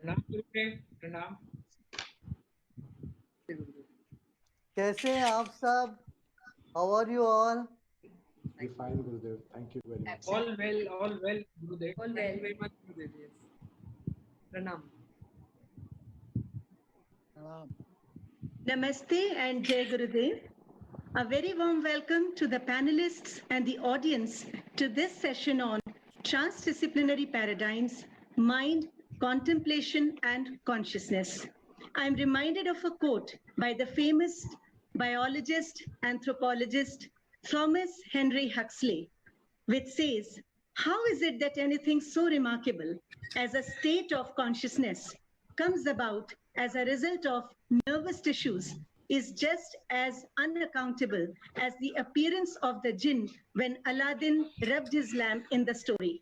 प्रणाम गुरुदेव, प्रणाम। कैसे हैं आप सब? How are you all? We're fine, Gurudev. Thank you very much. All well, Gurudev. All Thank you well. very much, Gurudev. Yes. Pranam. Namaste and Jai Gurudev. A very warm welcome to the panelists and the audience to this session on transdisciplinary paradigms, mind, contemplation, and consciousness. I'm reminded of a quote by the famous biologist, anthropologist Thomas Henry Huxley, which says, "How is it that anything so remarkable as a state of consciousness comes about as a result of nervous tissues is just as unaccountable as the appearance of the jinn when Aladdin rubbed his lamp in the story?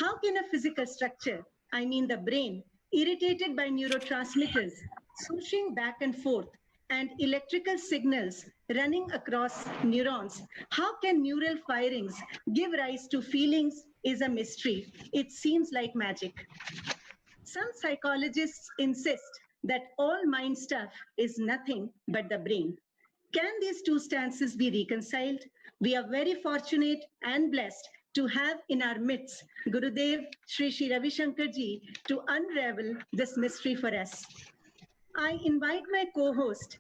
How can a physical structure, I mean the brain, irritated by neurotransmitters, swooshing back and forth, and electrical signals running across neurons, how can neural firings give rise to feelings is a mystery. It seems like magic. Some psychologists insist that all mind stuff is nothing but the brain. Can these two stances be reconciled? We are very fortunate and blessed to have in our midst Gurudev Sri Ravi Shankar ji to unravel this mystery for us. I invite my co-host,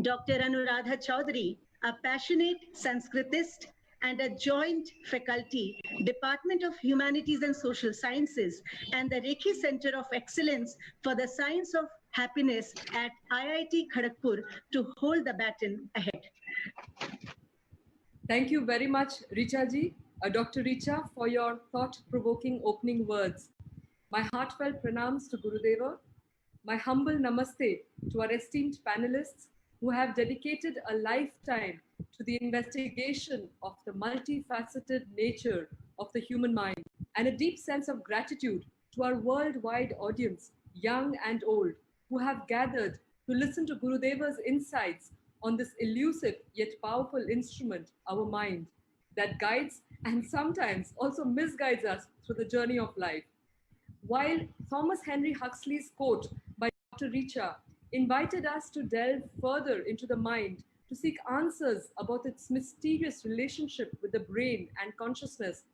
Dr. Anuradha Chaudhary, a passionate Sanskritist and a joint faculty, Department of Humanities and Social Sciences, and the Rekhi Center of Excellence for the Science of Happiness at IIT Kharagpur to hold the baton ahead. Thank you very much, Richa ji, Dr. Richa, for your thought-provoking opening words. My heartfelt pranams to Gurudeva. My humble namaste to our esteemed panelists who have dedicated a lifetime to the investigation of the multifaceted nature of the human mind, and a deep sense of gratitude to our worldwide audience, young and old, who have gathered to listen to Gurudeva's insights on this elusive yet powerful instrument, our mind, that guides and sometimes also misguides us through the journey of life. While Thomas Henry Huxley's quote by Dr. Richa invited us to delve further into the mind to seek answers about its mysterious relationship with the brain and consciousness,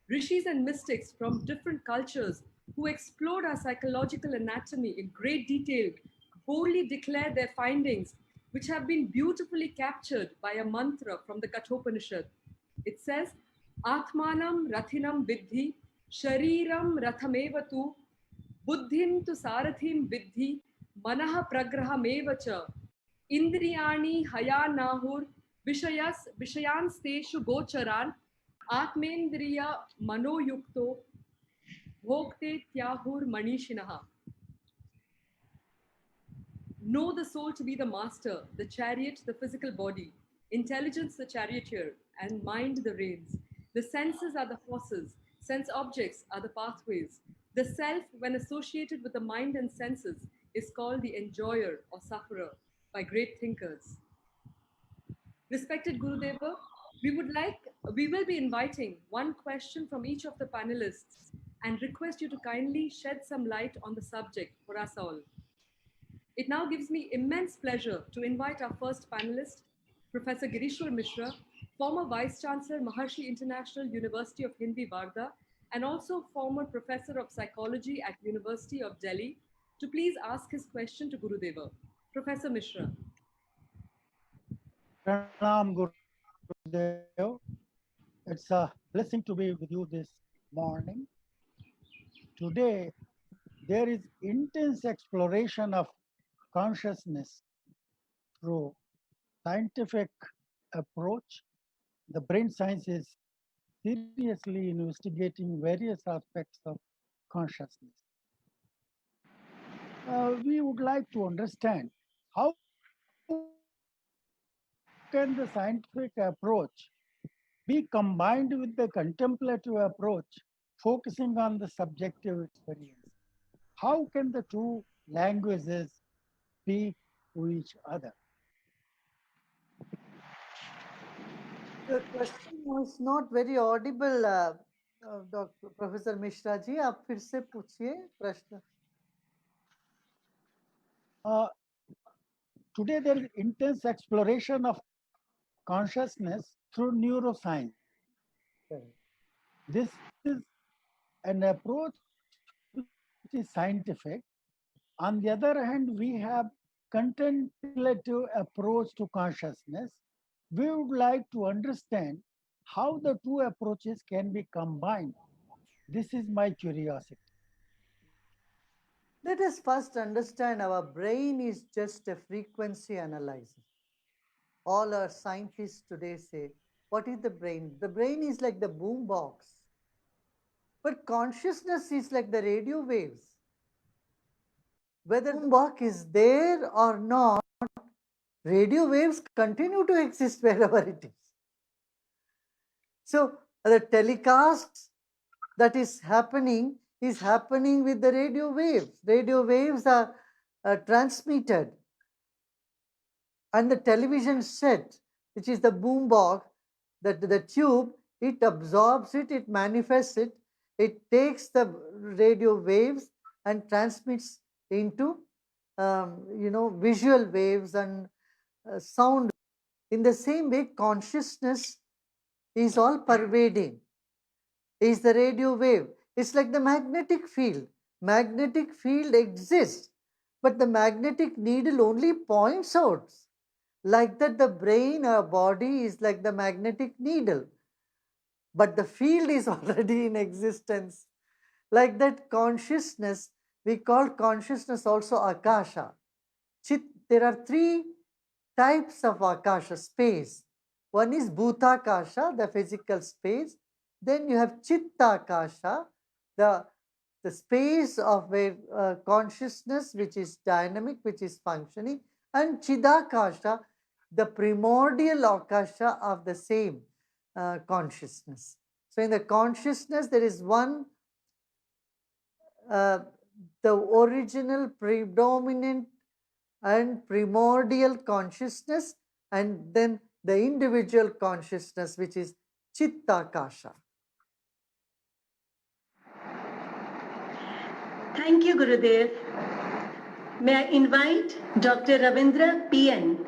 rishis and mystics from different cultures who explored our psychological anatomy in great detail boldly declare their findings, which have been beautifully captured by a mantra from the Kathopanishad. It says, Atmanam Rathinam Vidhi, Shariram Rathamevatu, Buddhim tu Sarathim Vidhi, Manaha Pragrahamevacha, Indriyani Hayanahur, Vishayansteshu Gocharan, Atmendriya Manoyukto, Bhokte Tyahur Manishinaha. Know the soul to be the master, the chariot, the physical body, intelligence, the charioteer, and mind, the reins. The senses are the horses, sense objects are the pathways. The self, when associated with the mind and senses, is called the enjoyer or sufferer by great thinkers. Respected Gurudeva, we will be inviting one question from each of the panelists and request you to kindly shed some light on the subject for us all. It now gives me immense pleasure to invite our first panelist, Professor Girishwar Mishra, former Vice Chancellor, Maharshi International University of Hindi, Wardha, and also former Professor of Psychology at University of Delhi, to please ask his question to Gurudeva. Professor Mishra. Pranam Gurudev. It's a blessing to be with you this morning. Today, there is intense exploration of consciousness through scientific approach. The brain science is seriously investigating various aspects of consciousness. We would like to understand how can the scientific approach be combined with the contemplative approach, focusing on the subjective experience. How can the two languages speak to each other? The question was not very audible, Dr. Professor Mishra ji. आप फिर से पूछिए प्रश्न. Uh, Today there is intense exploration of consciousness through neuroscience. Correct. This is an approach which is scientific. On the other hand, we have contemplative approach to consciousness. We would like to understand how the two approaches can be combined. This is my curiosity. Let us first understand our brain is just a frequency analyzer. All our scientists today say, what is the brain? The brain is like the boom box. But consciousness is like the radio waves. Whether the boom box is there or not, radio waves continue to exist wherever it is. So the telecast that is happening with the radio waves. Radio waves are transmitted, and the television set, which is the boom box, the tube, it absorbs it, it manifests it, it takes the radio waves and transmits into visual waves and sound. In the same way, consciousness is all pervading, is the radio wave. It's like the magnetic field. Magnetic field exists, but the magnetic needle only points out. Like that, the brain or body is like the magnetic needle, but the field is already in existence. Like that, consciousness, we call consciousness also Akasha. There are three types of Akasha, space. One is Bhutakasha, the physical space. Then you have Chittakasha, the space of where consciousness, which is dynamic, which is functioning, and Chidakasha, the primordial Akasha of the same consciousness. So in the consciousness, there is one, the original, predominant and primordial consciousness, and then the individual consciousness, which is Chittakasha. Thank you, Gurudev. May I invite Dr. Ravindra PN,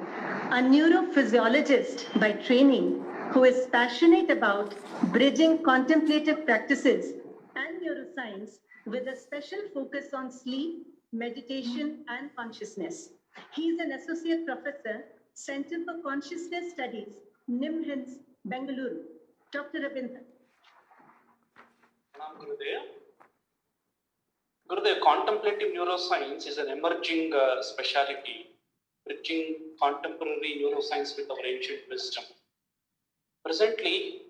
a neurophysiologist by training, who is passionate about bridging contemplative practices and neuroscience with a special focus on sleep, meditation, and consciousness. He is an associate professor, Center for Consciousness Studies, NIMHANS, Bengaluru. Dr. Ravindra. Pranam Gurudev. Gurudev, contemplative neuroscience is an emerging specialty, bridging contemporary neuroscience with our ancient wisdom. Presently,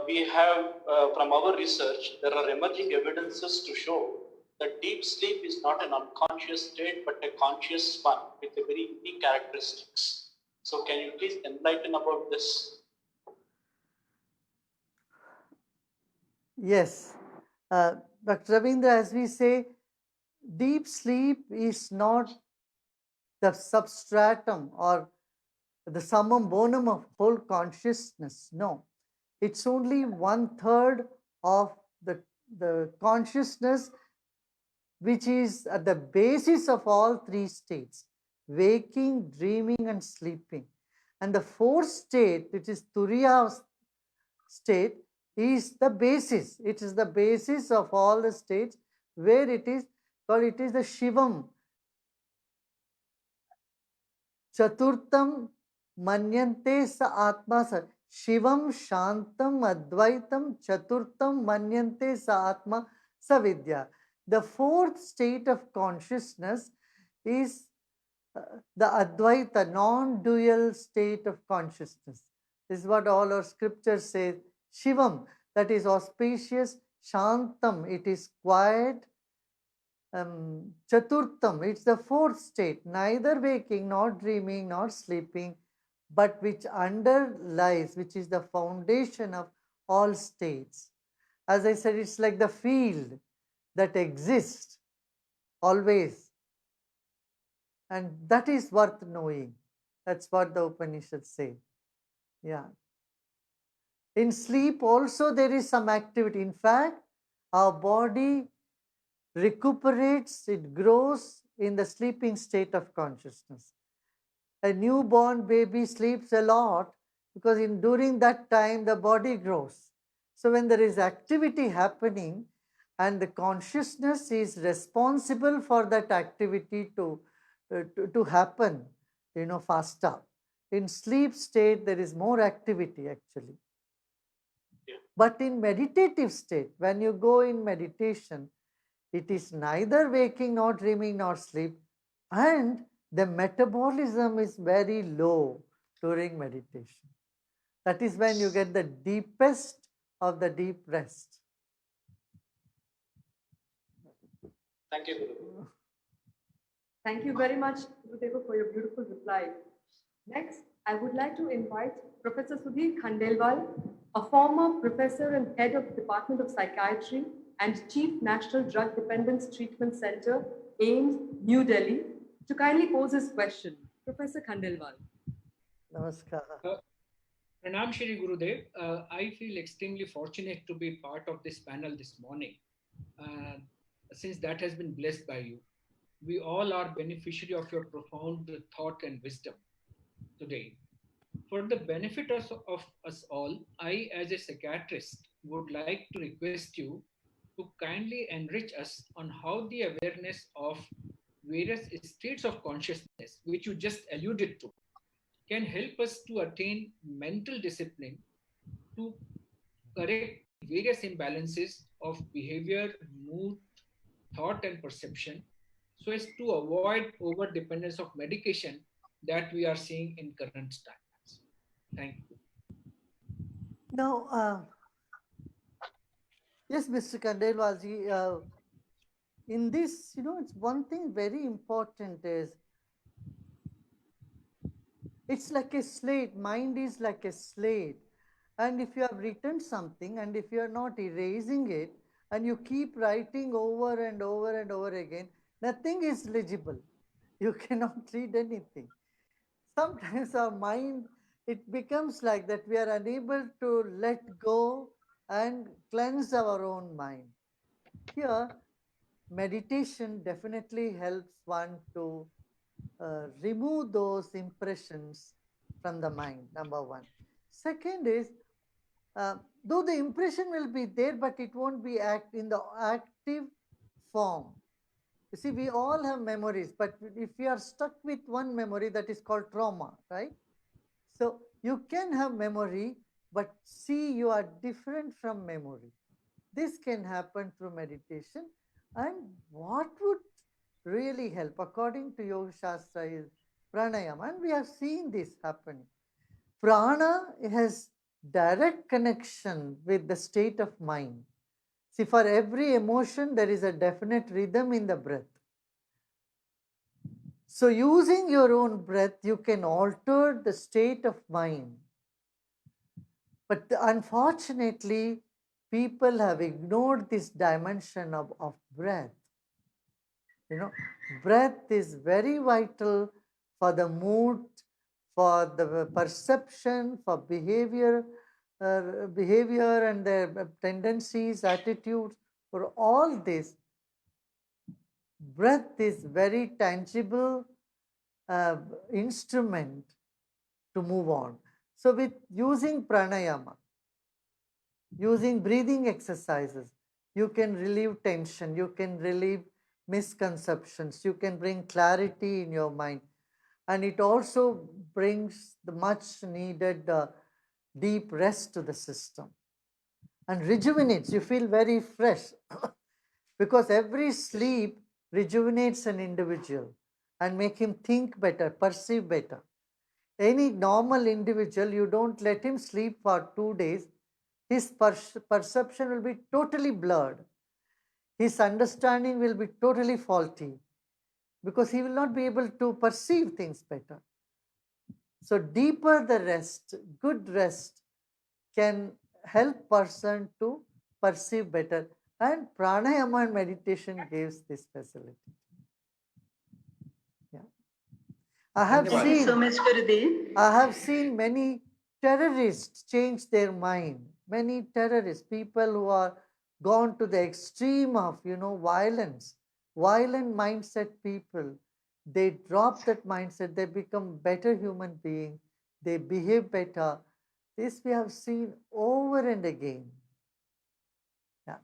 we have, from our research, there are emerging evidences to show that deep sleep is not an unconscious state, but a conscious one with a very unique characteristics. So can you please enlighten about this? Yes. Dr. Ravindra, as we say, deep sleep is not the substratum or the summum bonum of whole consciousness. No. It's only 1/3 of the consciousness, which is at the basis of all three states: waking, dreaming, and sleeping. And the fourth state, which is Turiya state, is the basis. It is the basis of all the states, where it is called, it is the Shivam. Chaturtam manyante sa atma sa. Shivam Shantam Advaitam Chaturtam Manyante Sa Atma Savidya. The fourth state of consciousness is the Advaita, non-dual state of consciousness. This is what all our scriptures say. Shivam, that is auspicious. Shantam, it is quiet. Chaturtam, it's the fourth state, neither waking, nor dreaming, nor sleeping, but which underlies, which is the foundation of all states. As I said, it's like the field that exists always. And that is worth knowing. That's what the Upanishads say. Yeah. In sleep also there is some activity. In fact, our body recuperates, it grows in the sleeping state of consciousness. A newborn baby sleeps a lot because during that time the body grows. So when there is activity happening and the consciousness is responsible for that activity to happen, faster. In sleep state, there is more activity actually. But in meditative state, when you go in meditation, it is neither waking nor dreaming nor sleep, and the metabolism is very low during meditation. That is when you get the deepest of the deep rest. Thank you, Guru. Thank you very much, Gurudeva, for your beautiful reply. Next, I would like to invite Professor Sudhir Khandelwal, a former professor and head of the Department of Psychiatry and Chief National Drug Dependence Treatment Center, AIMS, New Delhi, to kindly pose his question. Professor Khandelwal. Namaskar. Pranam Shri Gurudev. I feel extremely fortunate to be part of this panel this morning, since that has been blessed by you. We all are beneficiary of your profound thought and wisdom today. For the benefit of us all, I, as a psychiatrist, would like to request you to kindly enrich us on how the awareness of various states of consciousness, which you just alluded to, can help us to attain mental discipline to correct various imbalances of behavior, mood, thought, and perception, so as to avoid over dependence of medication that we are seeing in current times. Thank you. Now, yes, Mr. Khandelwalji, in this, it's one thing very important is it's like a slate. Mind is like a slate. And if you have written something and if you are not erasing it and you keep writing over and over and over again, nothing is legible. You cannot read anything. Sometimes our mind, it becomes like that. We are unable to let go and cleanse our own mind. Here, meditation definitely helps one to remove those impressions from the mind, number one. Second is, though the impression will be there, but it won't be in the active form. You see, we all have memories, but if we are stuck with one memory, that is called trauma, right? So you can have memory, but see you are different from memory. This can happen through meditation. And what would really help, according to Yoga Shastra, is pranayama. And we have seen this happening. Prana has direct connection with the state of mind. See, for every emotion, there is a definite rhythm in the breath. So using your own breath, you can alter the state of mind. But unfortunately, people have ignored this dimension of breath. Breath is very vital for the mood, for the perception, for behavior and their tendencies, attitudes. For all this, breath is very tangible instrument to move on. So with using pranayama, using breathing exercises, you can relieve tension, you can relieve misconceptions, you can bring clarity in your mind. And it also brings the much needed deep rest to the system and rejuvenates. You feel very fresh because every sleep rejuvenates an individual and make him think better, perceive better. Any normal individual, you don't let him sleep for 2 days, his perception will be totally blurred. His understanding will be totally faulty because he will not be able to perceive things better. So deeper the rest, good rest can help person to perceive better. And pranayama and meditation gives this facility. Yeah. Thank you so much, Gurudev. I have seen many terrorists change their mind. Many terrorists, people who are gone to the extreme of, violence, violent mindset people, they drop that mindset, they become better human beings, they behave better. This we have seen over and again. Yeah.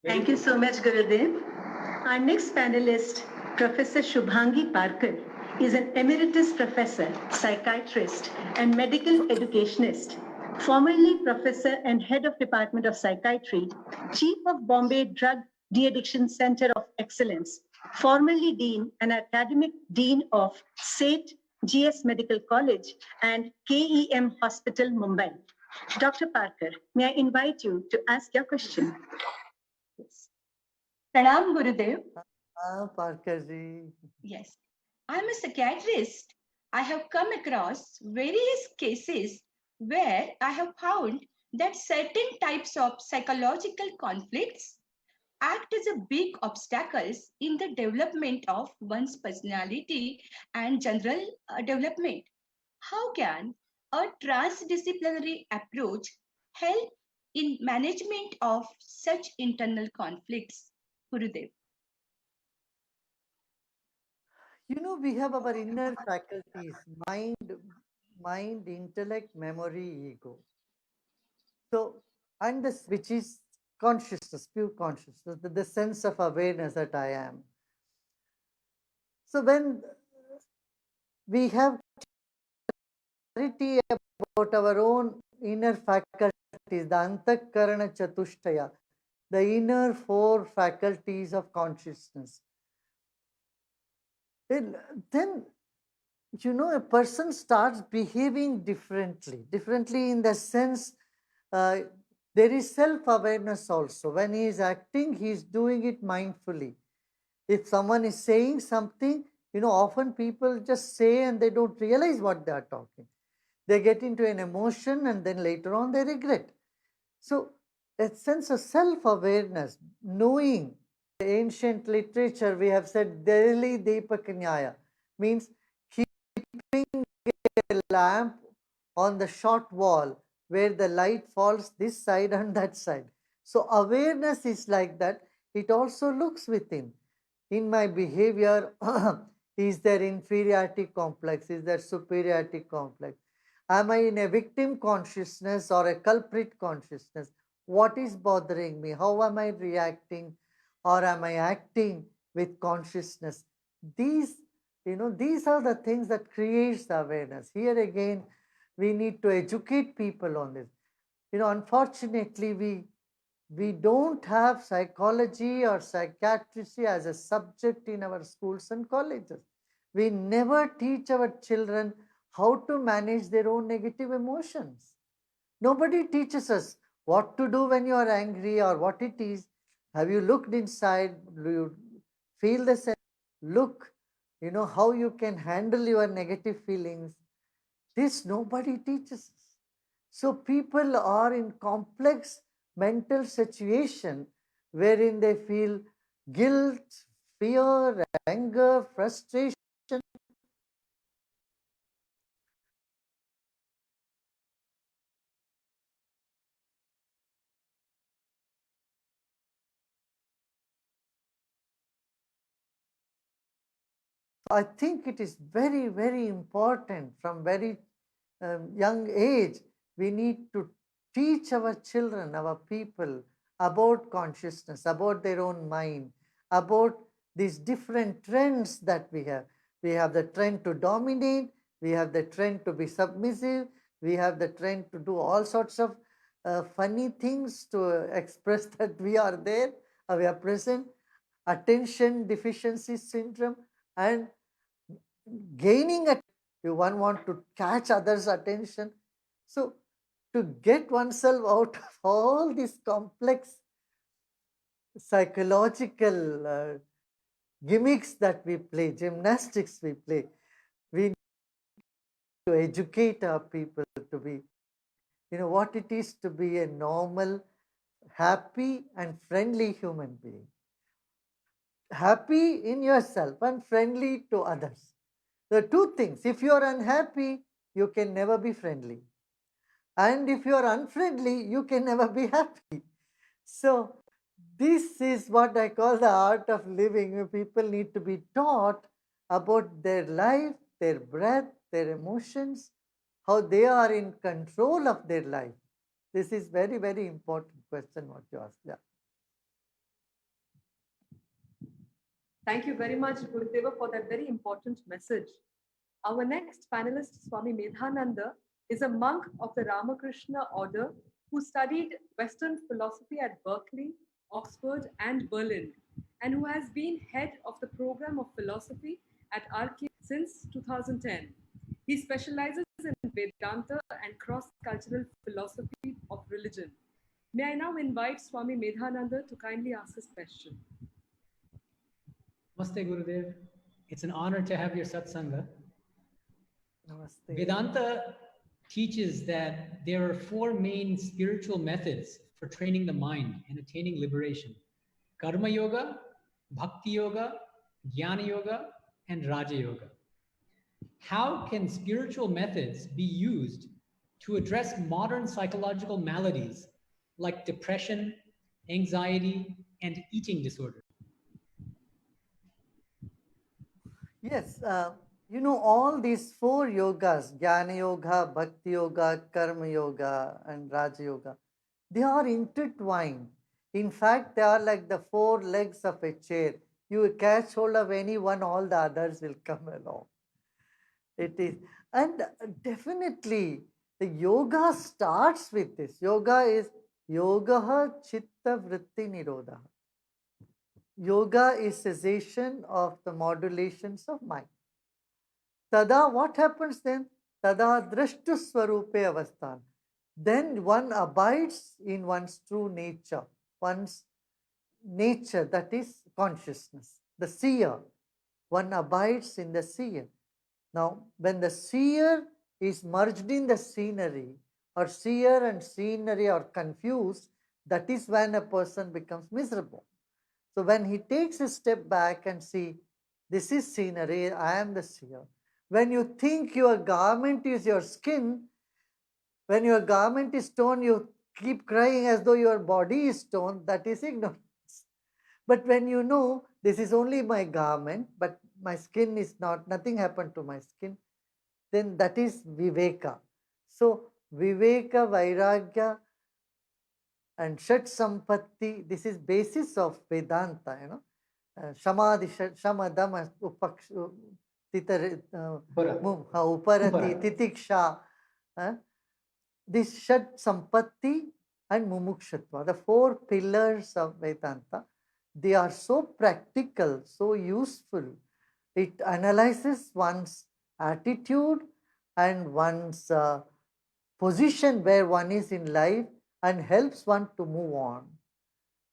Thank you so much, Gurudev. Our next panelist, Professor Shubhangi Parkar, is an emeritus professor, psychiatrist, and medical educationist, formerly professor and head of Department of Psychiatry, chief of Bombay Drug De-Addiction Center of Excellence, formerly dean and academic dean of SAIT GS Medical College and KEM Hospital, Mumbai. Dr. Parkar, may I invite you to ask your question? Yes. Pranam Gurudev. Parkar ji. Yes, I'm a psychiatrist. I have come across various cases where I have found that certain types of psychological conflicts act as a big obstacles in the development of one's personality and general development. How can a transdisciplinary approach help in management of such internal conflicts? Gurudev. You know, we have our inner faculties, mind, intellect, memory, ego. So, and this, which is consciousness, pure consciousness, the sense of awareness that I am. So when we have clarity about our own inner faculties, the Antakarana Chatushtaya, the inner four faculties of consciousness, then you know, a person starts behaving differently in the sense uh, there is self-awareness also. When he is acting, he is doing it mindfully. If someone is saying something, you know, often people just say and they don't realize what they are talking. They get into an emotion and then later on they regret. So a sense of self-awareness, knowing. The ancient literature, we have said Delhi Deepakanyaya, means keeping a lamp on the short wall where the light falls this side and that side. So awareness is like that. It also looks within. In my behavior, is there inferiority complex? Is there superiority complex? Am I in a victim consciousness or a culprit consciousness? What is bothering me? How am I reacting? Or am I acting with consciousness? These, you know, these are the things that creates the awareness. Here again, we need to educate people on this. You know, unfortunately, we don't have psychology or psychiatry as a subject in our schools and colleges. We never teach our children how to manage their own negative emotions. Nobody teaches us what to do when you are angry or what it is. Have you looked inside? Do you feel the sense? Look, you know, how you can handle your negative feelings. This nobody teaches us. So people are in complex mental situation wherein they feel guilt, fear, anger, frustration. I think it is very, very important from very young age. We need to teach our children, our people, about consciousness, about their own mind, about these different trends that we have. We have the trend to dominate, we have the trend to be submissive, we have the trend to do all sorts of funny things to express that we are there, we are present, attention deficiency syndrome, and gaining at one want to catch others' attention. So to get oneself out of all these complex psychological gimmicks that we play, gymnastics we play, we need to educate our people to be, you know, what it is to be a normal, happy and friendly human being. Happy in yourself and friendly to others. The two things. If you are unhappy, you can never be friendly. And if you are unfriendly, you can never be happy. So This is what I call the art of living. People need to be taught about their life, their breath, their emotions, how they are in control of their life. This is very, very important question what you asked. Yeah. Thank you very much, Gurudeva, for that very important message. Our next panelist, Swami Medhananda, is a monk of the Ramakrishna order who studied Western philosophy at Berkeley, Oxford, and Berlin, and who has been head of the program of philosophy at RK since 2010. He specializes in Vedanta and cross-cultural philosophy of religion. May I now invite Swami Medhananda to kindly ask his question. Namaste, Gurudev. It's an honor to have your satsanga. Namaste. Vedanta teaches that there are four main spiritual methods for training the mind and attaining liberation: Karma Yoga, Bhakti Yoga, Jnana Yoga, and Raja Yoga. How can spiritual methods be used to address modern psychological maladies like depression, anxiety, and eating disorder? Yes, all these four yogas, Jnana Yoga, Bhakti Yoga, Karma Yoga, and Raja Yoga, they are intertwined. In fact, they are like the four legs of a chair. You catch hold of any one, all the others will come along. It is, and definitely the yoga starts with this. Yoga is Yoga Chitta Vritti Nirodha. Yoga is cessation of the modulations of mind. Tada, what happens then? Tada drashtu swarupe avasthan. Then one abides in one's true nature, one's nature, that is consciousness, the seer. One abides in the seer. Now, when the seer is merged in the scenery, or seer and scenery are confused, that is when a person becomes miserable. So when he takes a step back and see, this is scenery, I am the seer. When you think your garment is your skin, when your garment is torn, you keep crying as though your body is torn, that is ignorance. But when you know this is only my garment, but my skin is not, nothing happened to my skin, then that is Viveka. So Viveka, Vairagya, and Shat Sampatti, this is basis of Vedanta, Shamadhi, Shamadam, Uparati, Titiksha, this Shat Sampatti and Mumukshatva, the four pillars of Vedanta, they are so practical, so useful. It analyzes one's attitude and one's position where one is in life and helps one to move on.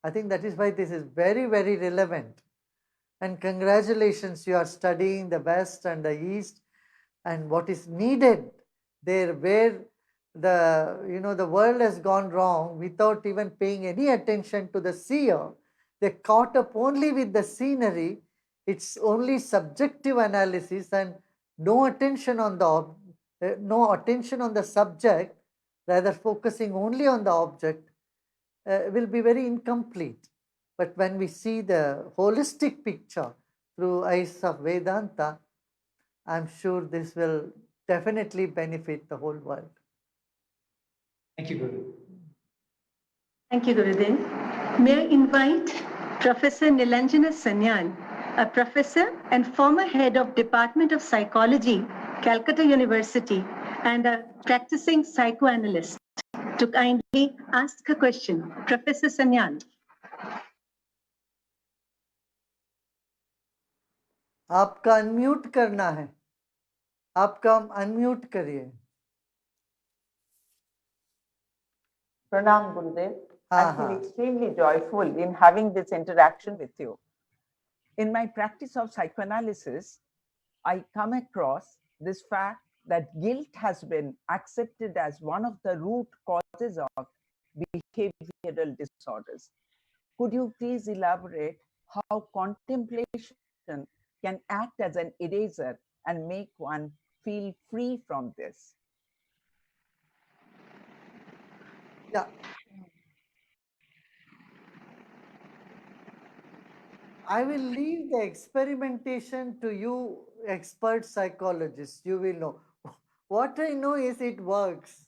I think that is why this is very, very relevant. And congratulations, you are studying the West and the East, and what is needed there, where the world has gone wrong without even paying any attention to the seer. They caught up only with the scenery. It's only subjective analysis and no attention on the subject, rather focusing only on the object, will be very incomplete. But when we see the holistic picture through eyes of Vedanta, I'm sure this will definitely benefit the whole world. Thank you, Guru. Thank you, Gurudev. May I invite Professor Nilanjana Sanyal, a professor and former head of Department of Psychology, Calcutta University, and a practicing psychoanalyst, to kindly ask a question. Professor Sanyal. आपका unmute करना है, आपका unmute करिए. Pranam Gurudev. I feel extremely joyful in having this interaction with you. In my practice of psychoanalysis, I come across this fact that guilt has been accepted as one of the root causes of behavioral disorders. Could you please elaborate how contemplation can act as an eraser and make one feel free from this? Yeah. I will leave the experimentation to you, expert psychologists. You will know. What I know is it works.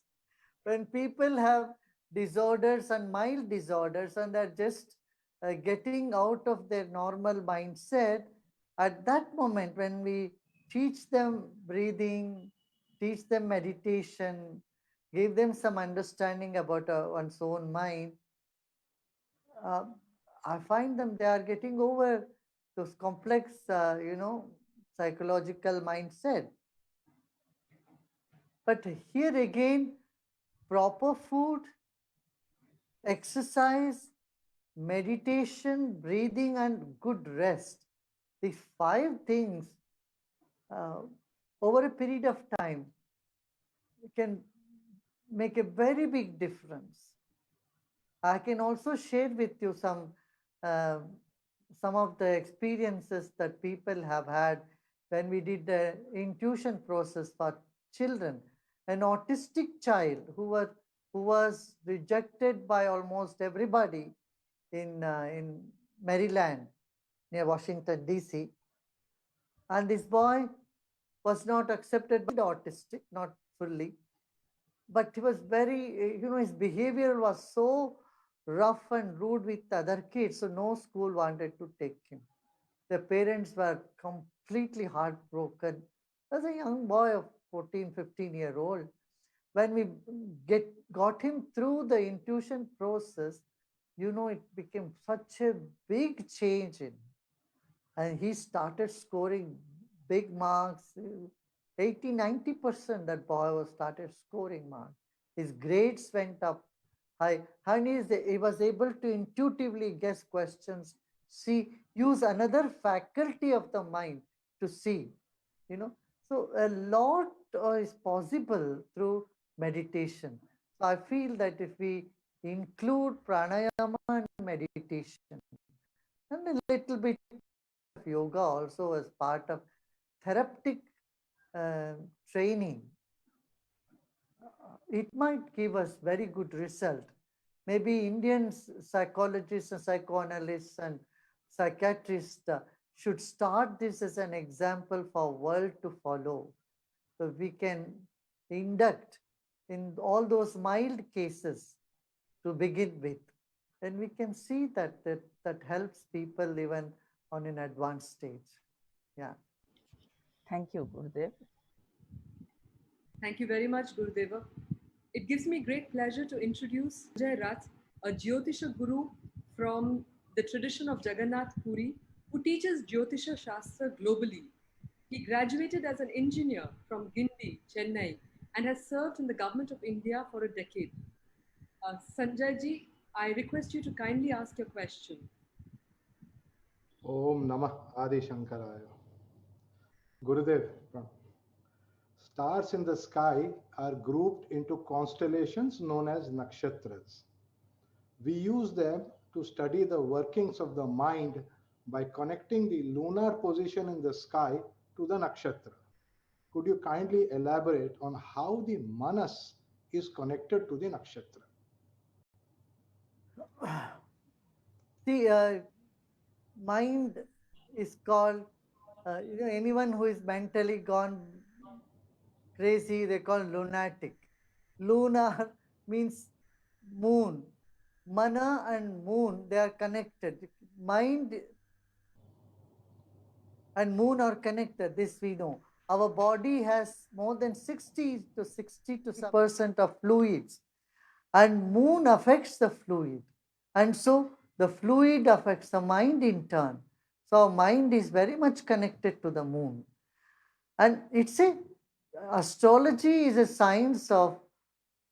When people have disorders and mild disorders and they're just getting out of their normal mindset, at that moment when we teach them breathing, teach them meditation, give them some understanding about one's own mind, uh, I find them they are getting over those complex, psychological mindset. But here again, proper food, exercise, meditation, breathing, and good rest. These 5 things uh, over a period of time can make a very big difference. I can also share with you uh, some of the experiences that people have had when we did the intuition process for children. An autistic child who was rejected by almost everybody in Maryland near Washington D.C. And this boy was not accepted by the autistic, not fully, but he was very, his behavior was so rough and rude with other kids, so no school wanted to take him. The parents were completely heartbroken. As a young boy of 14, 15-year-old, when we got him through the intuition process, it became such a big change in him. And he started scoring big marks, 80, 90%. That boy was started scoring marks. His grades went up high. And he was able to intuitively guess questions, see, use another faculty of the mind to see, So a lot is possible through meditation. So I feel that if we include pranayama and meditation, and a little bit of yoga also as part of therapeutic training, it might give us very good result. Maybe Indian psychologists and psychoanalysts and psychiatrists should start this as an example for world to follow. So we can induct in all those mild cases to begin with. Then we can see that helps people even on an advanced stage. Yeah. Thank you, Gurudev. Thank you very much, Gurudeva. It gives me great pleasure to introduce Sanjay Rath, a Jyotisha Guru from the tradition of Jagannath Puri, who teaches Jyotisha Shastra globally. He graduated as an engineer from Guindy, Chennai, and has served in the government of India for a decade. Sanjay ji, I request you to kindly ask your question. Om Namah Adi Shankaraya. Gurudev, stars in the sky are grouped into constellations known as nakshatras. We use them to study the workings of the mind by connecting the lunar position in the sky to the nakshatra. Could you kindly elaborate on how the manas is connected to the nakshatra? See, mind is called, anyone who is mentally gone crazy, they call lunatic. Lunar means moon. Mana and moon, they are connected. Mind and moon are connected, this we know. Our body has more than 60 to 62% of fluids, and moon affects the fluid. And so the fluid affects the mind in turn. So our mind is very much connected to the moon. And astrology is a science of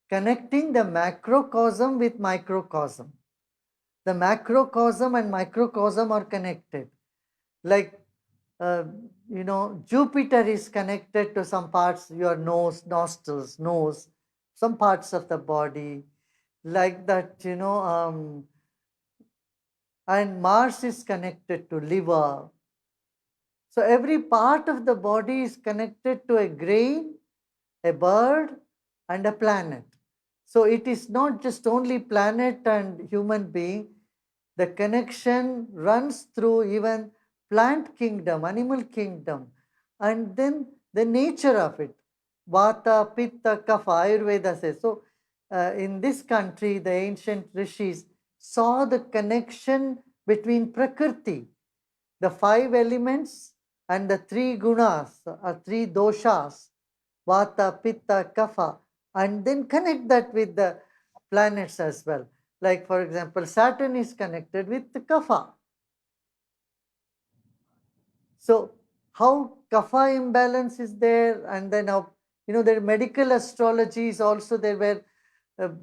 connecting the macrocosm with microcosm. The macrocosm and microcosm are connected. Like, Jupiter is connected to some parts, your nose, nostrils, nose, some parts of the body, like that, and Mars is connected to liver. So every part of the body is connected to a grain, a bird, and a planet. So it is not just only planet and human being. The connection runs through even plant kingdom, animal kingdom, and then the nature of it. Vata, Pitta, Kapha, Ayurveda says. So, in this country, the ancient rishis saw the connection between Prakriti, the 5 elements, and the 3 gunas or 3 doshas, Vata, Pitta, Kapha, and then connect that with the planets as well. Like, for example, Saturn is connected with the Kapha. So, how Kapha imbalance is there, and then how, the medical astrology is also there, where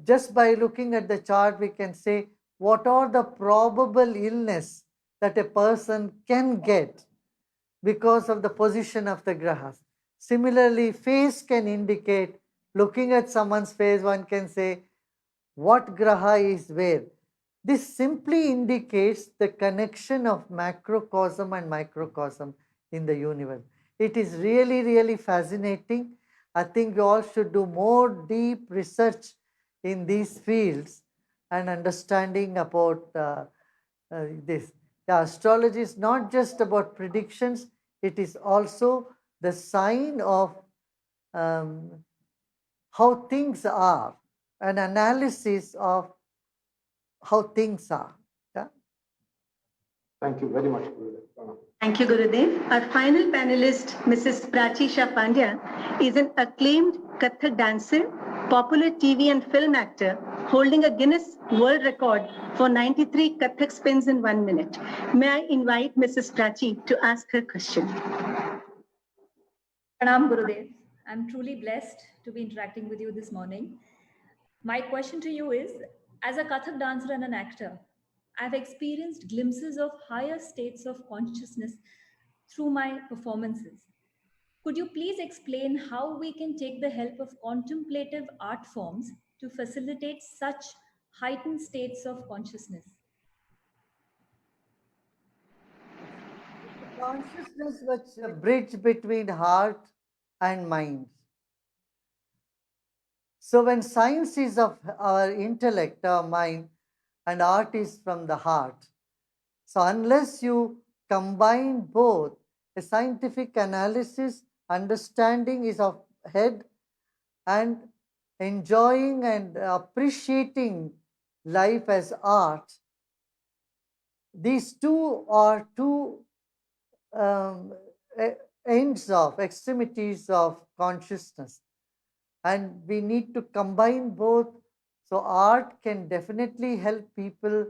just by looking at the chart, we can say what are the probable illness that a person can get because of the position of the grahas. Similarly, face can indicate, looking at someone's face, one can say what graha is where. This simply indicates the connection of macrocosm and microcosm in the universe. It is really, really fascinating. I think you all should do more deep research in these fields and understanding about this. The astrology is not just about predictions, it is also the sign of how things are, an analysis of how things are. Yeah? Thank you very much, Gurudev. Thank you, Gurudev. Our final panelist, Mrs. Prachi Shah Pandya, is an acclaimed Kathak dancer, popular TV and film actor, holding a Guinness World Record for 93 Kathak spins in 1 minute. May I invite Mrs. Prachi to ask her question? Pranam Gurudev. I'm truly blessed to be interacting with you this morning. My question to you is, as a Kathak dancer and an actor, I've experienced glimpses of higher states of consciousness through my performances. Could you please explain how we can take the help of contemplative art forms to facilitate such heightened states of consciousness? Consciousness was a bridge between heart and mind. So when science is of our intellect, our mind, and art is from the heart. So unless you combine both, a scientific analysis, understanding is of head, and enjoying and appreciating life as art. These two are two ends of, extremities of consciousness. And we need to combine both. So art can definitely help people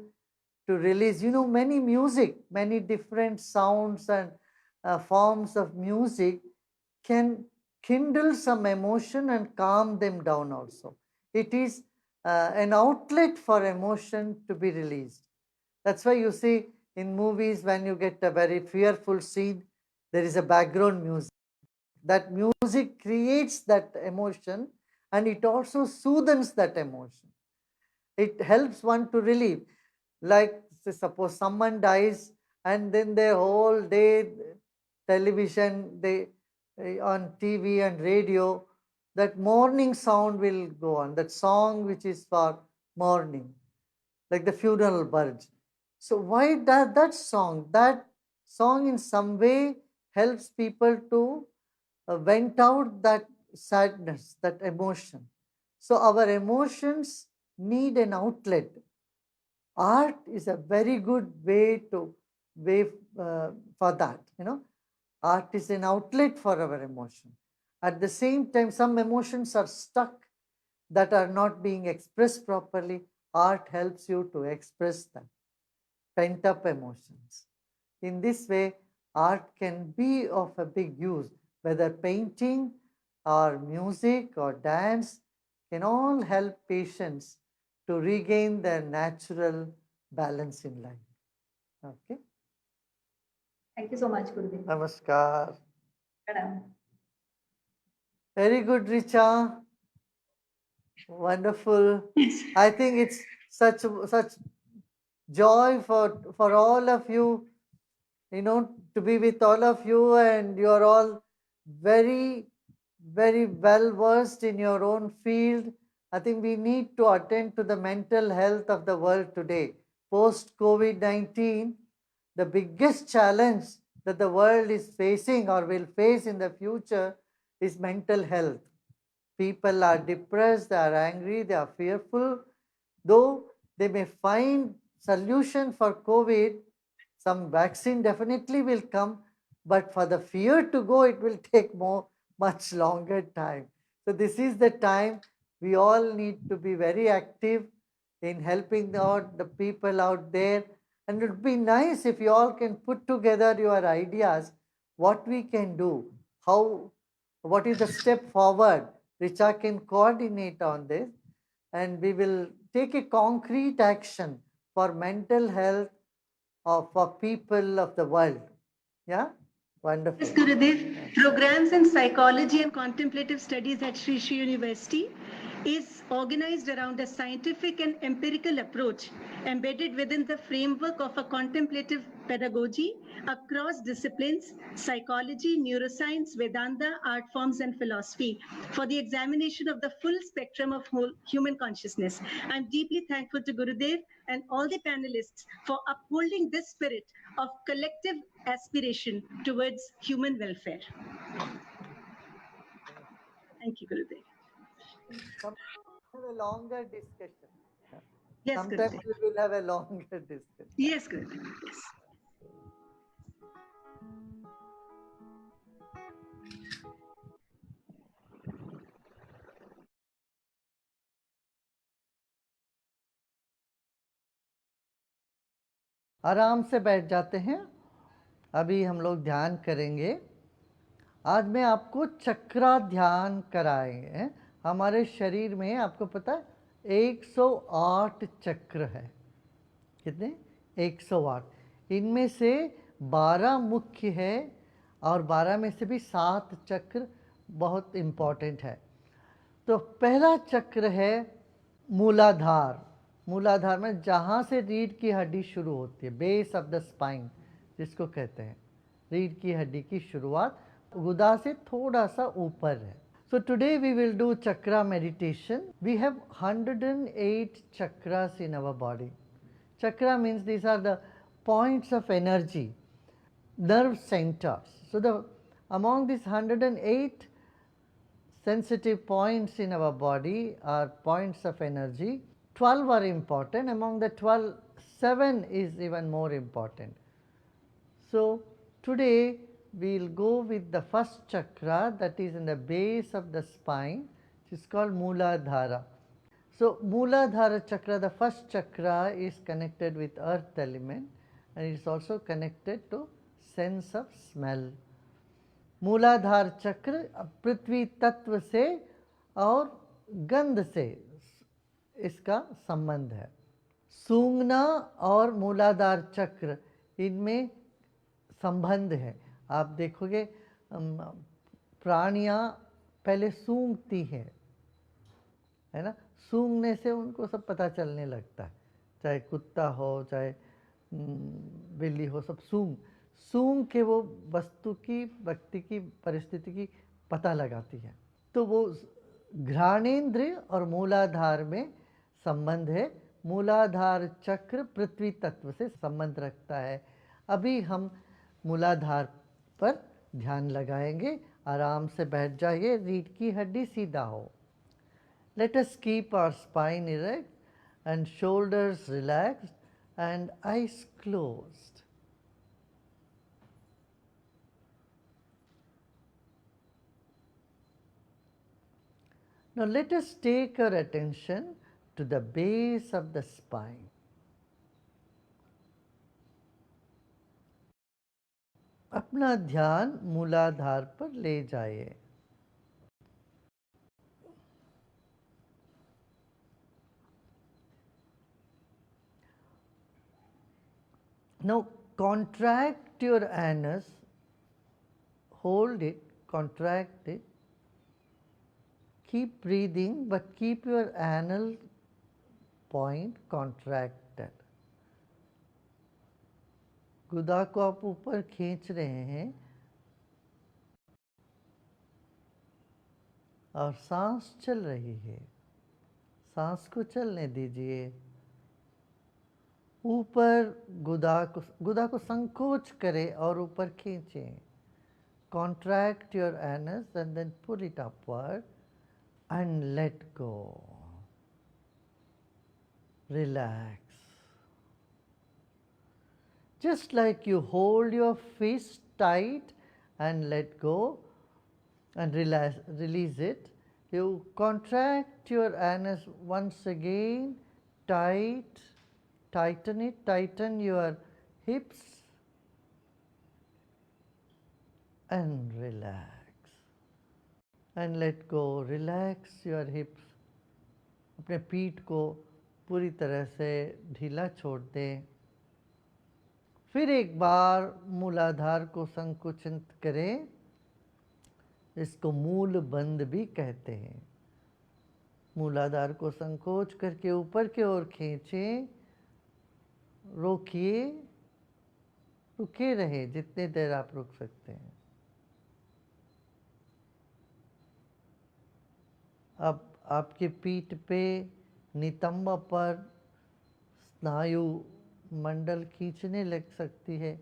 to release, many music, many different sounds and forms of music can kindle some emotion and calm them down also. It is an outlet for emotion to be released. That's why you see in movies, when you get a very fearful scene, there is a background music. That music creates that emotion, and it also soothes that emotion. It helps one to relieve. Like, suppose someone dies, and then the whole day television, on TV and radio, that mourning sound will go on, that song which is for mourning, like the funeral dirge. So why does that song in some way helps people to vent out that sadness, that emotion. So our emotions need an outlet. Art is a very good way for that. Art is an outlet for our emotion. At the same time, some emotions are stuck that are not being expressed properly. Art helps you to express them, pent up emotions. In this way, art can be of a big use, whether painting or music or dance can all help patients to regain their natural balance in life. Okay. Thank you so much, Gurudev. Namaskar. Pranam. Very good, Richa. Wonderful. I think it's such joy for all of you, to be with all of you, and you're all very, very well versed in your own field. I think we need to attend to the mental health of the world today. post COVID-19, the biggest challenge that the world is facing or will face in the future is mental health. People are depressed, they are angry, they are fearful. Though they may find solution for COVID, some vaccine definitely will come, but for the fear to go, it will take much longer time. So this is the time we all need to be very active in helping out the people out there. And it would be nice if you all can put together your ideas, what we can do, what is the step forward. Richa can coordinate on this, and we will take a concrete action for mental health for people of the world. Yeah, wonderful. Yes, Gurudev. Programs in psychology and contemplative studies at Sri Sri University is organized around a scientific and empirical approach embedded within the framework of a contemplative pedagogy across disciplines, psychology, neuroscience, Vedanta, art forms, and philosophy for the examination of the full spectrum of human consciousness. I'm deeply thankful to Gurudev and all the panelists for upholding this spirit of collective aspiration towards human welfare. Thank you, Gurudev. Have a longer discussion. Yes, Sometimes Gurudev. we will have a longer discussion. Yes, Gurudev. Yes. आराम से बैठ जाते हैं। अभी हम लोग ध्यान करेंगे। आज मैं आपको चक्रा ध्यान कराएंगे। हमारे शरीर में आपको पता है 108 चक्र है। कितने? 108। इनमें से 12 मुख्य है और 12 में से भी 7 चक्र बहुत इम्पोर्टेंट है। तो पहला चक्र है मूलाधार। मूलाधार में जहाँ से रीढ़ की हड्डी शुरू होती है, बेस ऑफ द स्पाइन जिसको कहते हैं, रीढ़ की हड्डी की शुरुआत गुदा से थोड़ा सा ऊपर है। So today we will do chakra meditation. We have 108 chakras in our body. Chakra means these are the points of energy, nerve centers. So among these 108 sensitive points in our body are points of energy. 12 are important. Among the 12, 7 is even more important. So today we will go with the first chakra that is in the base of the spine, which is called Mooladhara. So Mooladhara chakra, the first chakra, is connected with earth element and it is also connected to sense of smell. मूलाधार चक्र पृथ्वी तत्व से और गंध से इसका संबंध है। सूंघना और मूलाधार चक्र इनमें संबंध है। आप देखोगे प्राणियां पहले सूंघती हैं, है ना? सूंघने से उनको सब पता चलने लगता है, चाहे कुत्ता हो चाहे बिल्ली हो, सब सूंघ के वो वस्तु की, व्यक्ति की, परिस्थिति की पता लगाती है। तो वो घ्राणेन्द्रिय और मूलाधार में संबंध है। मूलाधार चक्र पृथ्वी तत्व से संबंध रखता है। अभी हम मूलाधार पर ध्यान लगाएंगे। आराम से बैठ जाइए, रीढ़ की हड्डी सीधा हो। Let us keep our spine erect and shoulders relaxed and eyes closed. Now let us take our attention to the base of the spine. अपना ध्यान मूलाधार पर ले जाइए। Now contract your anus, hold it, contract it. Keep breathing, but keep your anal point contracted. गुदा को आप ऊपर खींच रहे हैं और सांस चल रही है। सांस को चलने दीजिए। ऊपर गुदा को संकोच करें और ऊपर खींचें. Contract your anus and then pull it upward and let go. Relax. Just like you hold your fist tight and let go and release it, you contract your anus once again, tighten it, tighten your hips and relax. And let go, relax your hips. अपने पीठ को पूरी तरह से ढीला छोड़ दें. फिर एक बार मूलाधार को संकुचित करें. इसको मूल बंद भी कहते हैं. मूलाधार को संकोच करके ऊपर की ओर खींचें. रोकिए, रुके रहे जितने देर आप रुक सकते हैं. अब आपके पीठ पे नितंब पर स्नायु मंडल खींचने लग सकती है.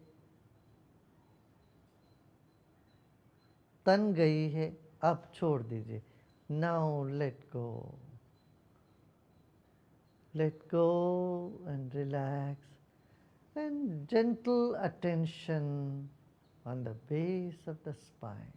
तन गई है, अब छोड़ दीजिए. Now let go and relax and gentle attention on the base of the spine.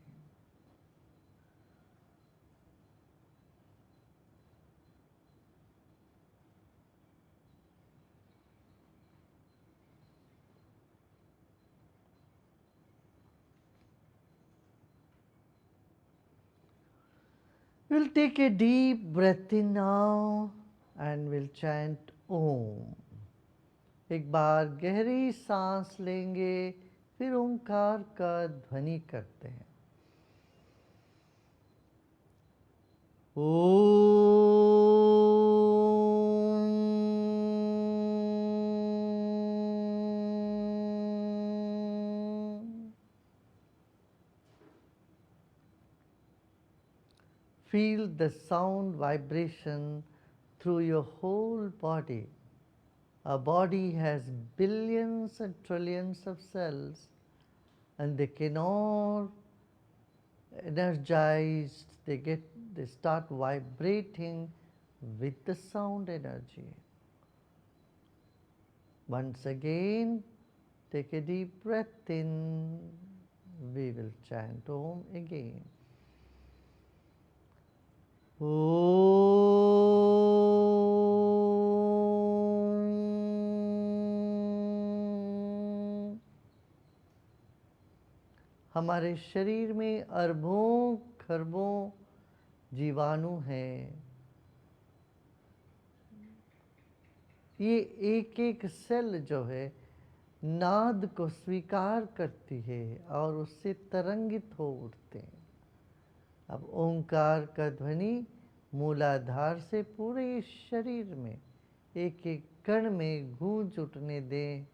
We'll take a deep breath in now and we'll chant Om. एक बार गहरी सांस लेंगे, फिर ओंकार का ध्वनि करते हैं. Feel the sound vibration through your whole body. Our body has billions and trillions of cells, and they can all energized, they start vibrating with the sound energy. Once again, take a deep breath in. We will chant Om again. हमारे शरीर में अरबों खरबों जीवाणु हैं. ये एक एक सेल जो है नाद को स्वीकार करती है और उससे तरंगित हो उठते हैं. अब ओंकार का ध्वनि मूलाधार से पूरे शरीर में एक एक कण में गूंज उठने दें.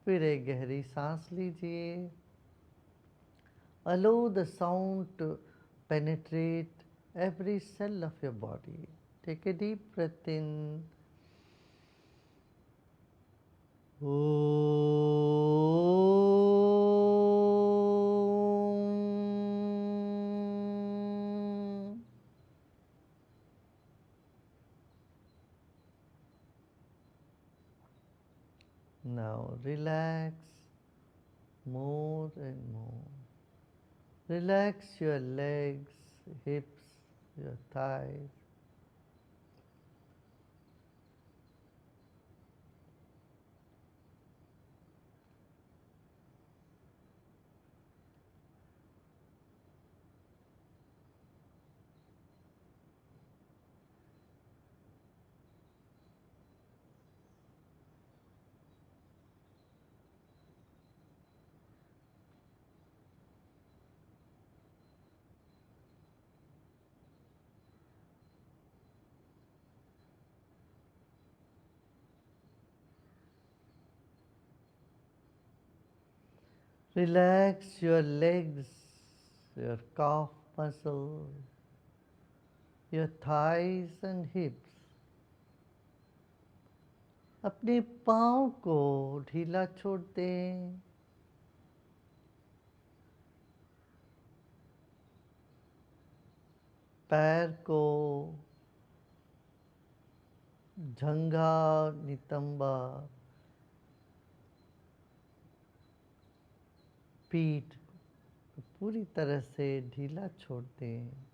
फिर एक गहरी सांस लीजिए. Allow the sound to penetrate every cell of your body. Take a deep breath in. Now relax more and more. Relax your legs, hips, your thighs. Relax your legs, your calf muscles, your thighs and hips. अपने पाँव को ढीला छोड़ दें। पैर को, जंघा, नितंबा, पीठ को पूरी तरह से ढीला छोड़ दें।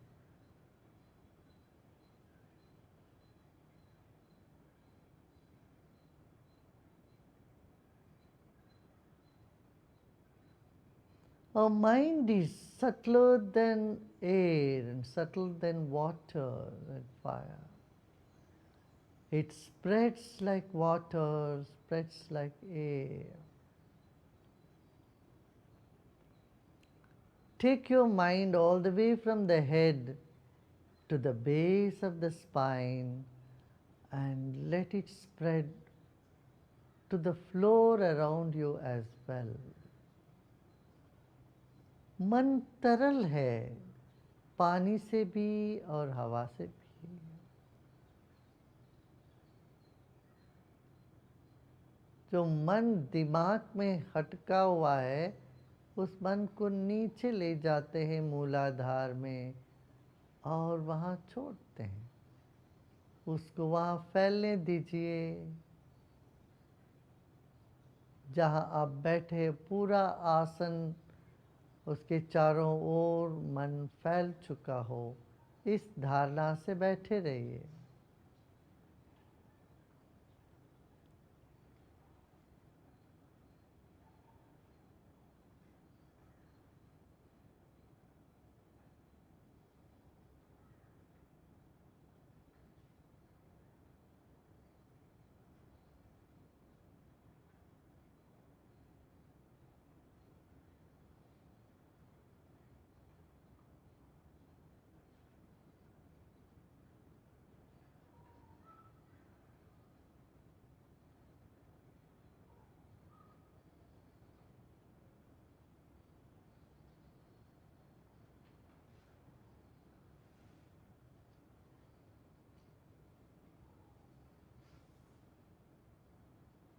Our mind is subtler than air and subtler than water and fire. It spreads like water, spreads like air. Take your mind all the way from the head to the base of the spine and let it spread to the floor around you as well. मन तरल है, पानी से भी और हवा से भी। जो मन दिमाग में हटका हुआ है, उस मन को नीचे ले जाते हैं मूलाधार में और वहाँ छोड़ते हैं। उसको वहाँ फैलने दीजिए। जहाँ आप बैठे पूरा आसन, उसके चारों ओर मन फैल चुका हो, इस धारणा से बैठे रहिए।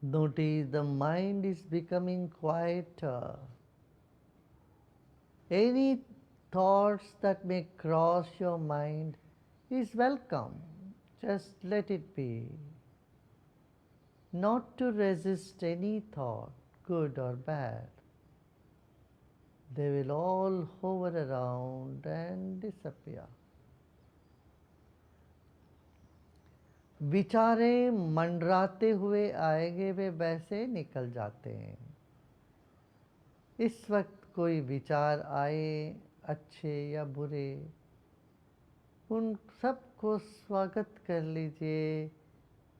Notice the mind is becoming quieter. Any thoughts that may cross your mind is welcome. Just let it be. Not to resist any thought, good or bad. They will all hover around and disappear. विचारे मंडराते हुए आएंगे, वे वैसे निकल जाते हैं। इस वक्त कोई विचार आए, अच्छे या बुरे, उन सबको स्वागत कर लीजिए,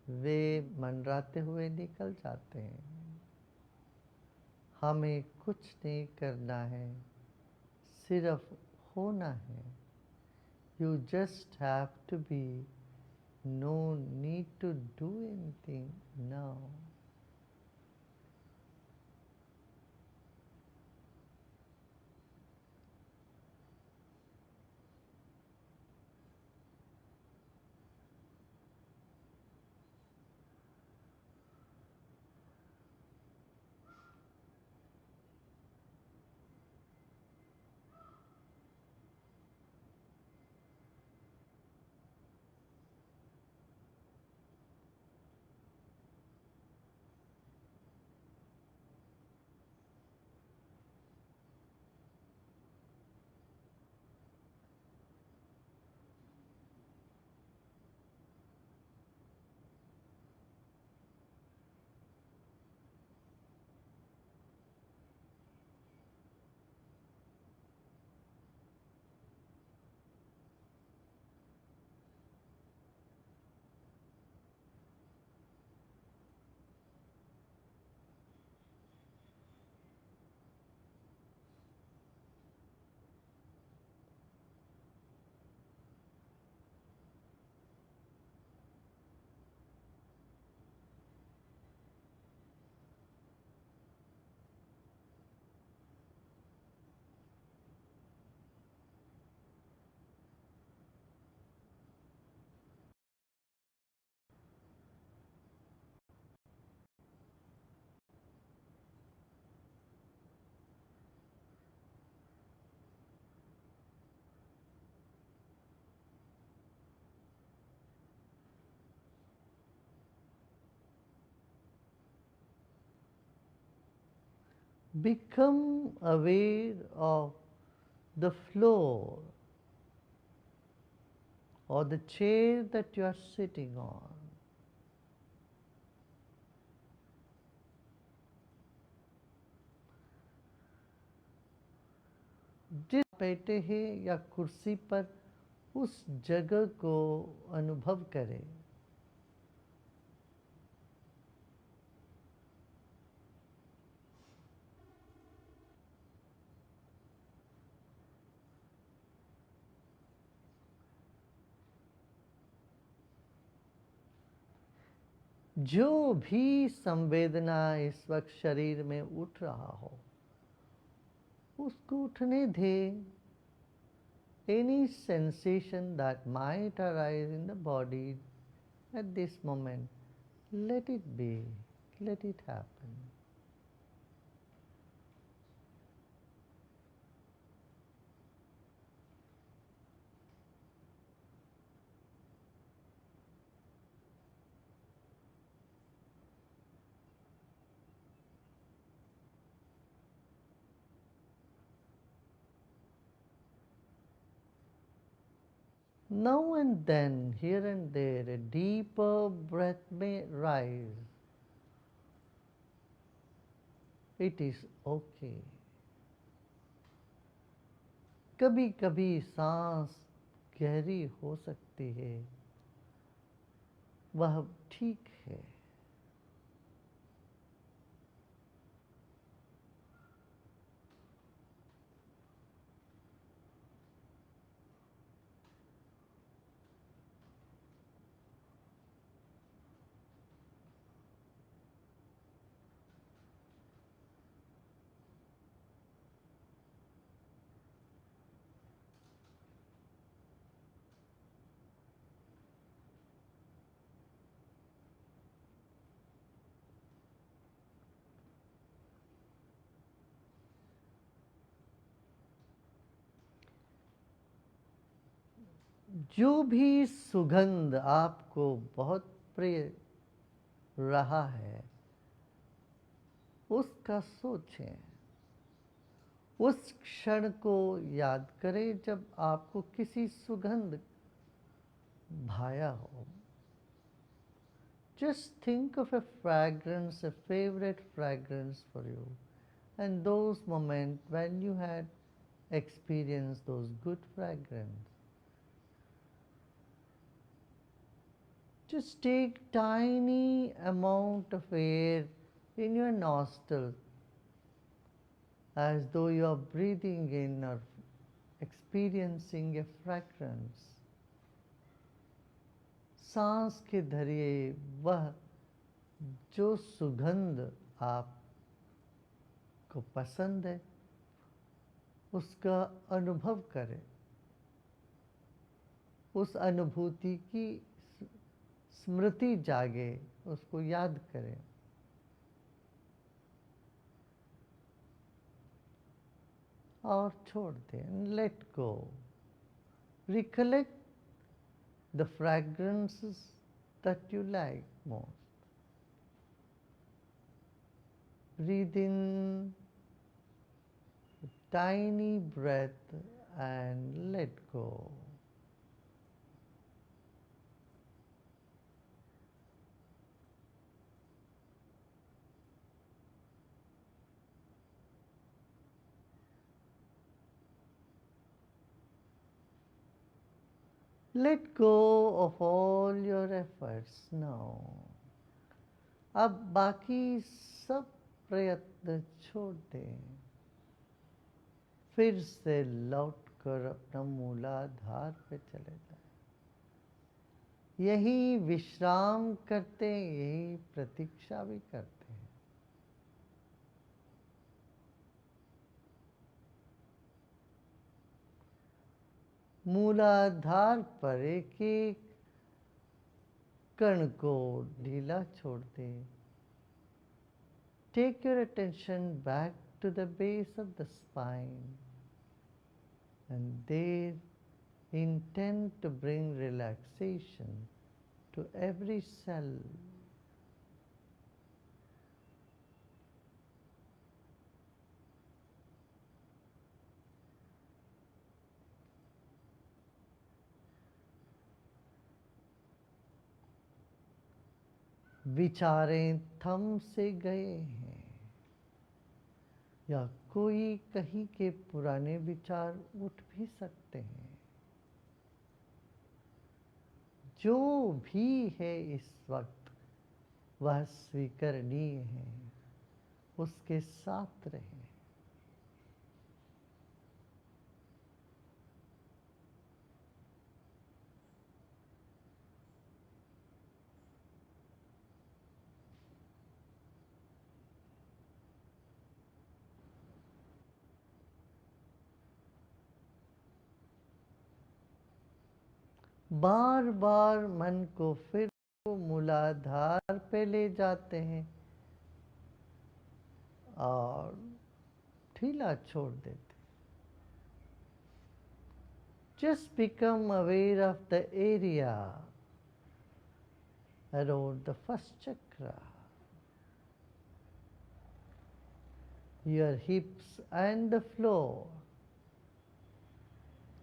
वे मंडराते हुए निकल जाते हैं। हमें कुछ नहीं करना है, सिर्फ होना है। You just have to be. No need to do anything now. Become aware of the floor or the chair that you are sitting on. जिस बैठे हैं या कुर्सी पर उस जगह को अनुभव करें। जो भी संवेदना इस वक्त शरीर में उठ रहा हो उसको उठने दें। Any sensation that might arise in the body at this moment, let it be, let it happen. Now and then, here and there, a deeper breath may rise. It is okay. कभी कभी सांस गहरी हो सकती है, वह ठीक है। जो भी सुगंध आपको बहुत प्रिय रहा है उसका सोचें। उस क्षण को याद करें जब आपको किसी सुगंध भाया हो। Just think of a fragrance, a favorite fragrance for you, and those moments when you had experienced those good fragrance. Just take tiny amount of air in your nostrils as though you are breathing in or experiencing a fragrance. सांस के धरिए वह जो सुगंध आपको पसंद है उसका अनुभव करें। उस अनुभूति की स्मृति जागे, उसको याद करें। और छोड़ दें, let go. Recollect the fragrances that you like most. Breathe in a tiny breath and let go. Let go of all your efforts now. अब बाकी सब प्रयत्न छोड़ दें। फिर से लौट कर अपना मूलाधार पे चले जाएं। यही विश्राम करते, यही प्रतीक्षा भी करते हैं। मूलाधार पर एक एक कण को ढीला छोड़ दें। Take your attention back to the base of the spine and there intend to bring relaxation to every cell. विचारें थम से गए हैं, या कोई कहीं के पुराने विचार उठ भी सकते हैं। जो भी है इस वक्त वह स्वीकरणीय है, उसके साथ रहें। बार बार मन को फिर मूलाधार पे ले जाते हैं और ढीला छोड़ देते। Just become aware of the area around the first chakra, your hips and the floor.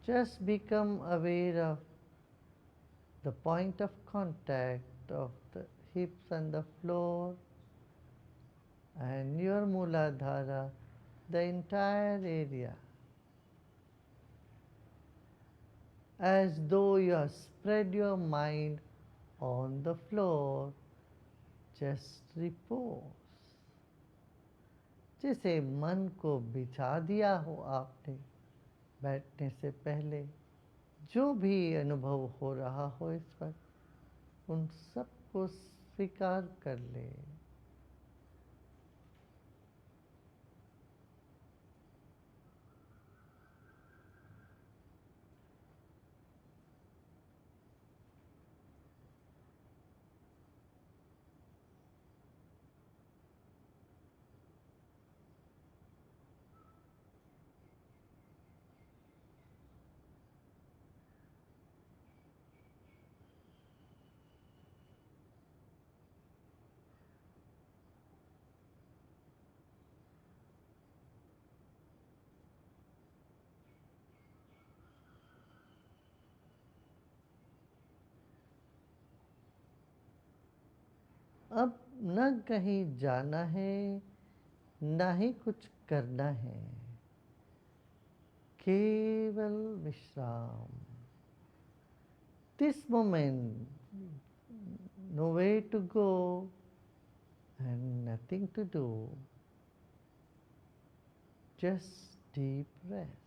Just become aware of the point of contact of the hips and the floor and your Muladhara, the entire area. As though you have spread your mind on the floor, just repose. जैसे मन को बिछा दिया हो आपने बैठने से पहले, जो भी अनुभव हो रहा हो इस वक्त, उन सबको स्वीकार कर ले। अब न कहीं जाना है, न ही कुछ करना है, केवल विश्राम। This moment, nowhere to go and nothing to do, just deep rest.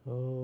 Oh.